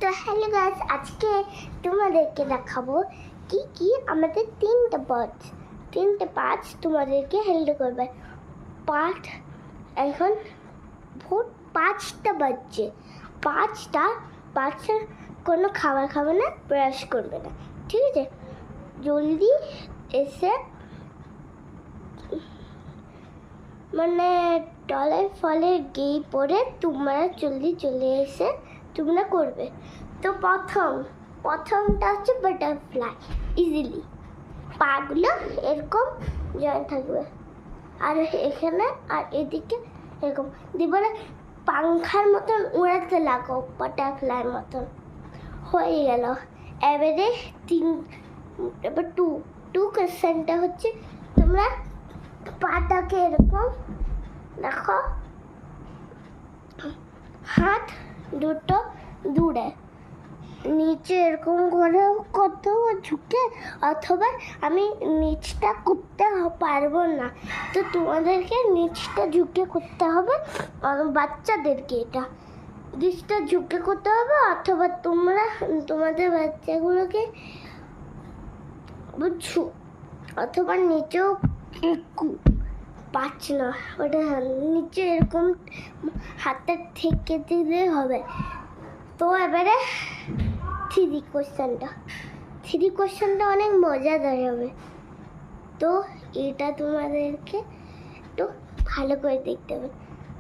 তো hello guys, আজকে তোমাদেরকে দেখাবো কি কি আমাদের তিনটে পার্টস তোমাদেরকে হেল্প করবে। পার্ট এখন ভোর 5টা বাজছে। পাঁচটা কোনো খাবার খাবে না, ব্রাশ করবে না, ঠিক আছে? জলদি এসে মানে টলের ফলে গিয়ে পরে তোমরা জলদি চলে এসে তোমরা করবে। তো প্রথমটা হচ্ছে বাটারফ্লাই। ইজিলি পাগুলো এরকম জয়েন্ট থাকবে, আর এখানে আর এদিকে এরকম দিয়ে পাংখার মতন উড়াতে লাগো, বাটারফ্লাই মতন হয়ে গেল। এবারে এবার টু কোয়েশ্চেনটা হচ্ছে তোমরা পাটাকে এরকম দেখো, হাত দুটো দূরে নিচে এরকম করে করতে ঝুঁকে, অথবা আমি নিচটা করতে পারবো না, তো তোমাদেরকে নিচটা ঝুঁকে করতে হবে। বাচ্চাদেরকে এটা নিচটা ঝুঁকে করতে হবে, অথবা তোমরা তোমাদের বাচ্চাগুলোকে বুঝছো, অথবা নিচেও পাচ্ছি না, ওটা নিচে এরকম হাতটা থেকে দিলে হবে। তো এবারে থ্রি কোয়েশ্চেনটা অনেক মজাদার হবে, তো এটা তোমাদেরকে একটু ভালো করে দেখতে হবে,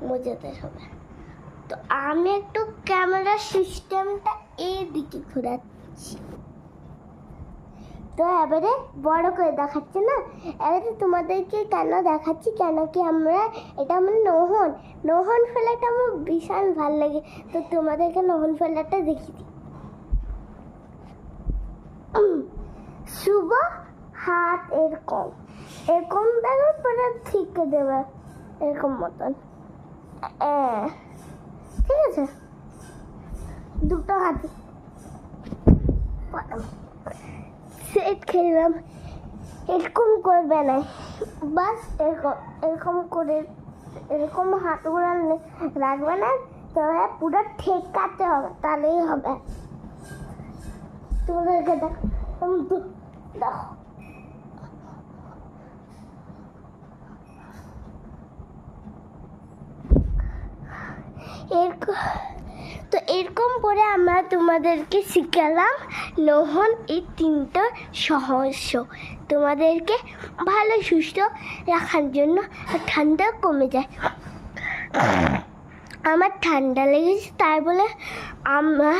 মজাদার হবে। তো আমি একটু ক্যামেরা সিস্টেমটা এদিকে ঘোরাচ্ছি, তো এবারে বড় করে দেখাচ্ছে না। এবারে তোমাদেরকে কেন দেখাচ্ছি, কেন কি এটা আমার নহন ফেলাটা আমার ভীষণ ভালো লাগে, তো তোমাদেরকে নহন ফেলাটা দেখিয়ে দিই। শুভ হাত এরকম দেবে, পরে ঠিক দেবে এরকম মতন, ঠিক আছে? দুটো হাত সেট খেললাম, এরকম করবে না, বাস এরকম করে এরকম হাতগুলো রাখবে না, তবে পুরো ঠেকাতে হবে, তাহলেই হবে। তোমাদেরকে দেখো তো এরকম করে আমরা তোমাদেরকে শিখালাম নহন এই তিনটা সহস্য তোমাদেরকে ভালো সুস্থ রাখার জন্য। ঠান্ডা কমে যায়, আমার ঠান্ডা লেগেছে, তাই বলে আমরা